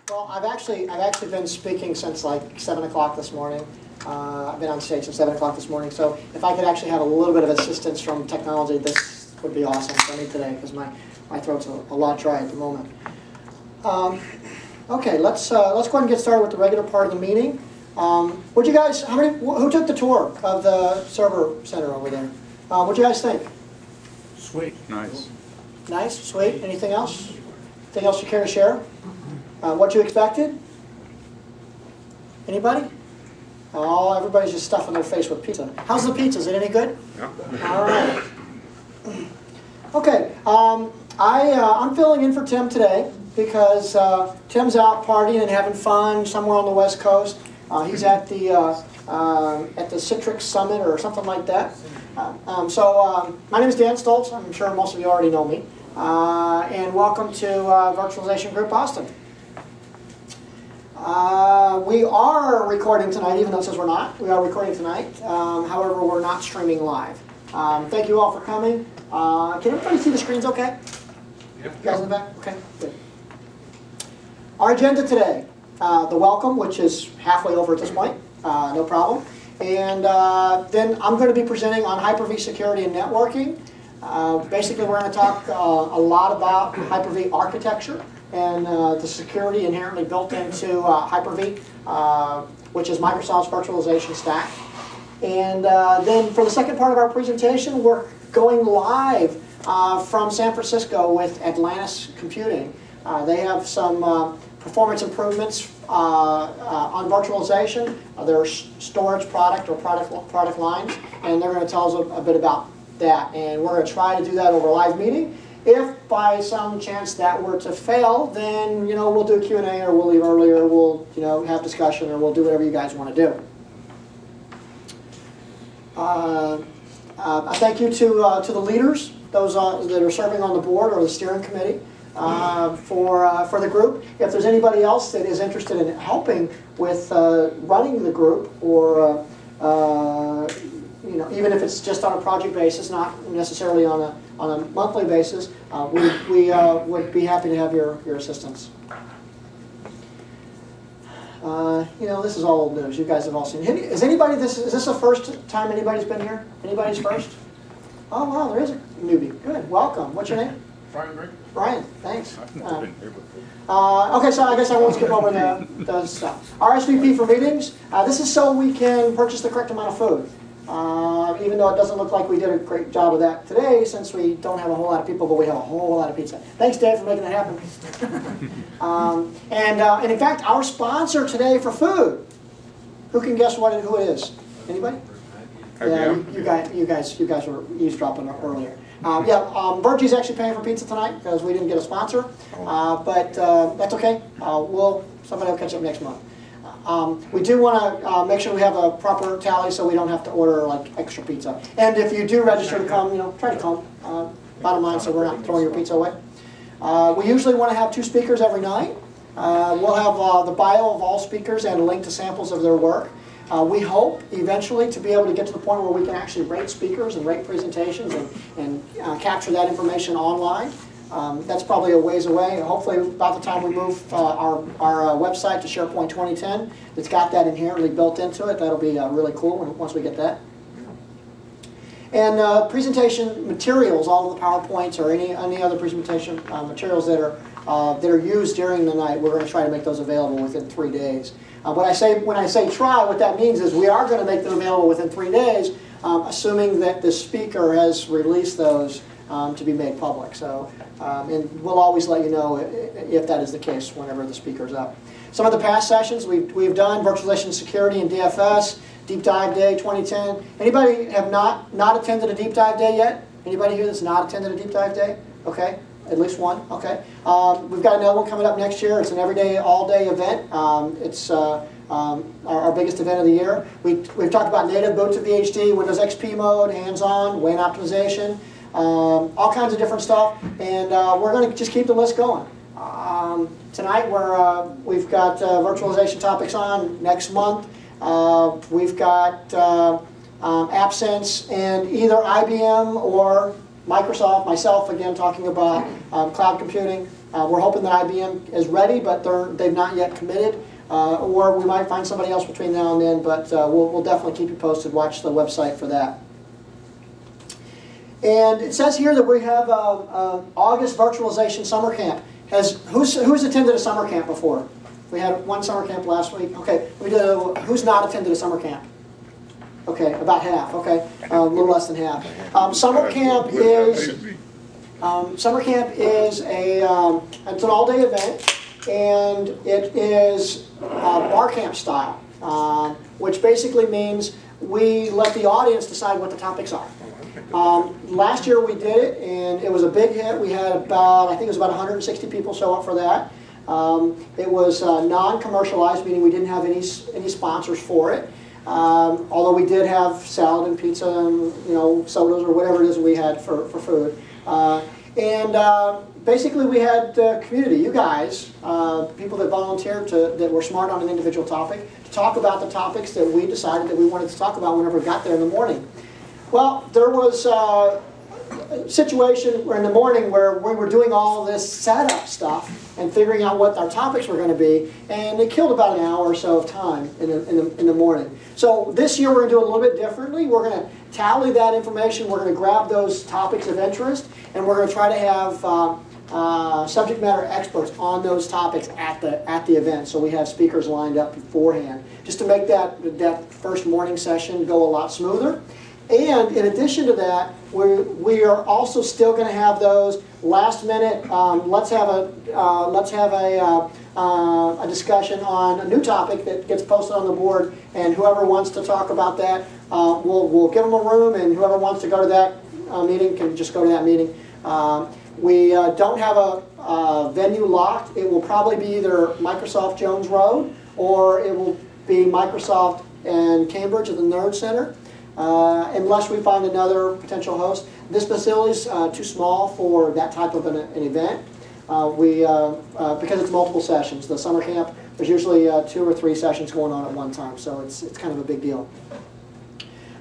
Well, I've actually been speaking since like 7 o'clock this morning. I've been on stage since 7 o'clock this morning. So if I could actually have a little bit of assistance from technology, this would be awesome for me today because my throat's a lot dry at the moment. Okay, let's go ahead and get started with the regular part of the meeting. Would you guys? Who took the tour of the server center over there? What do you guys think? Sweet. Nice. Nice, sweet. Anything else? Anything else you care to share? What you expected? Anybody? Oh, everybody's just stuffing their face with pizza. How's the pizza? Is it any good? Yeah. All right. Okay. I'm filling in for Tim today because Tim's out partying and having fun somewhere on the West Coast. He's at the Citrix Summit or something like that. My name is Dan Stolts. I'm sure most of you already know me. And welcome to Virtualization Group Austin. We are recording tonight, even though it says we're not. We are recording tonight. However, we're not streaming live. Thank you all for coming. Can everybody see the screens okay? Yep. You guys in the back? Okay, good. Our agenda today, the welcome, which is halfway over at this point, no problem. And then I'm going to be presenting on HyperV Security and networking. Basically, we're going to talk a lot about HyperV architecture and the security inherently built into HyperV, which is Microsoft's virtualization stack. And then for the second part of our presentation, we're going live from San Francisco with Atlantis Computing. They have some performance improvements on virtualization, their storage product or product lines, and they're going to tell us a bit about that. And we're going to try to do that over a live meeting. If by some chance that were to fail, then we'll do a Q&A, or we'll leave earlier, we'll have discussion, or we'll do whatever you guys want to do. I thank you to the leaders, those that are serving on the board or the steering committee for the group. If there's anybody else that is interested in helping with running the group, or even if it's just on a project basis, not necessarily on a monthly basis, we would be happy to have your assistance. This is all old news. You guys have all seen it. Is this the first time anybody's been here? Anybody's first? Oh, wow, there is a newbie. Good. Welcome. What's your name? Brian. Brian, thanks. I've never been here before. Okay, so I guess I won't skip over the stuff. RSVP for meetings. This is so we can purchase the correct amount of food. Even though it doesning look like we did a great job of that today, since we don't have a whole lot of people, but we have a whole lot of pizza. Thanks, Dave, for making that happen. And in fact, our sponsor today for food, who can guess who it is? Anybody? Yeah, you guys were eavesdropping earlier. Virtg is actually paying for pizza tonight because we didn't get a sponsor, but that's okay. Somebody will catch up next month. We do want to make sure we have a proper tally so we don't have to order like extra pizza. And if you do register to come, try to come. Bottom line, so we're not throwing your pizza away. We usually want to have 2 speakers every night. We'll have the bio of all speakers and a link to samples of their work. We hope eventually to be able to get to the point where we can actually rate speakers and rate presentations and capture that information online. That's probably a ways away. Hopefully, about the time we move our website to SharePoint 2010, it's got that inherently built into it. That'll be really cool once we get that. And presentation materials, all of the PowerPoints or any other presentation materials that are used during the night, we're going to try to make those available within 3 days. When I say try, what that means is we are going to make them available within 3 days, assuming that the speaker has released those to be made public. So, and we'll always let you know if that is the case whenever the speaker's up. Some of the past sessions we've done, Virtualization Security and DFS, Deep Dive Day 2010. Anybody have not attended a Deep Dive Day yet? Anybody here that's not attended a Deep Dive Day? Okay, at least one, okay. We've got another one coming up next year. It's an everyday, all-day event. It's our biggest event of the year. We've talked about native boot to VHD, Windows XP mode, hands-on, WAN optimization, all kinds of different stuff, and we're going to just keep the list going. Tonight we've got virtualization topics on. Next month we've got AppSense and either IBM or Microsoft, myself again talking about cloud computing. We're hoping that IBM is ready, but they've not yet committed. Or we might find somebody else between now and then, but we'll definitely keep you posted. Watch the website for that. And it says here that we have August virtualization summer camp. Who's attended a summer camp before? We had one summer camp last week. Okay, who's not attended a summer camp? Okay, about half. Okay, a little less than half. Summer camp is it's an all-day event, and it is bar camp style, which basically means we let the audience decide what the topics are. Last year we did it, and it was a big hit. We had I think it was about 160 people show up for that. It was non-commercialized, meaning we didn't have any sponsors for it. Although we did have salad and pizza and sodas or whatever it is we had for food. Basically we had community, you guys, people that volunteered that were smart on an individual topic, to talk about the topics that we decided that we wanted to talk about whenever we got there in the morning. Well, there was a situation in the morning where we were doing all this setup stuff and figuring out what our topics were going to be, and it killed about an hour or so of time in the morning. So this year we're going to do it a little bit differently. We're going to tally that information, we're going to grab those topics of interest, and we're going to try to have subject matter experts on those topics at the event. So we have speakers lined up beforehand, just to make that first morning session go a lot smoother. And in addition to that, we are also still going to have those last minute. Let's have a discussion on a new topic that gets posted on the board, and whoever wants to talk about that, we'll give them a room, and whoever wants to go to that meeting can just go to that meeting. We don't have a venue locked. It will probably be either Microsoft Jones Road, or it will be Microsoft and Cambridge at the Nerd Center. Unless we find another potential host. This facility is too small for that type of an event. Because it's multiple sessions. The summer camp, there's usually 2 or 3 sessions going on at one time, so it's kind of a big deal.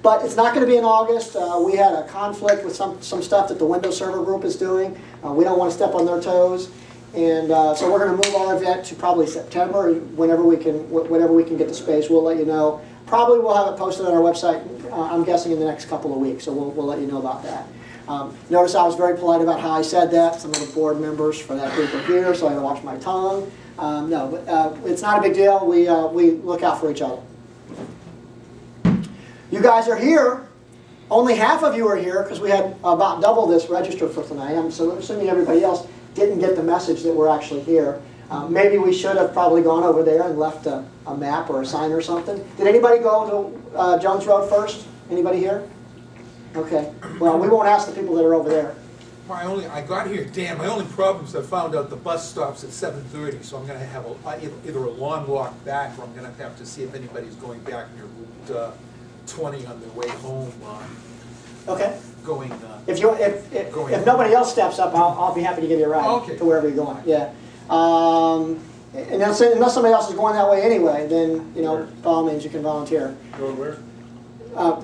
But it's not going to be in August. We had a conflict with some stuff that the Windows Server group is doing. We don't want to step on their toes, and so we're going to move our event to probably September. Whenever we can get the space, we'll let you know. Probably we'll have it posted on our website, I'm guessing in the next couple of weeks, so we'll let you know about that. Notice I was very polite about how I said that. Some of the board members for that group are here, so I had to watch my tongue. No, but it's not a big deal. We look out for each other. You guys are here. Only half of you are here because we had about double this registered for tonight. I'm assuming everybody else didn't get the message that we're actually here. Maybe we should have probably gone over there and left a map or a sign or something. Did anybody go to Jones Road first? Anybody here? Okay. Well, we won't ask the people that are over there. I got here, Dan. My only problem is I found out the bus stops at 7:30, so I'm going to have either a long walk back, or I'm going to have to see if anybody's going back near Route 20 on their way home. Okay. Going. If nobody else steps up, I'll be happy to give you a ride to wherever you're going. Yeah. Unless somebody else is going that way anyway, then by all means you can volunteer. Going where?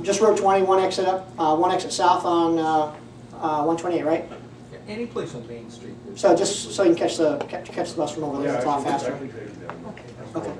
Just Route 20, one exit up, one exit south on 128, right? Yeah, any place on Main Street. So just so you can catch the bus from over there, it's a lot faster. Okay. Okay.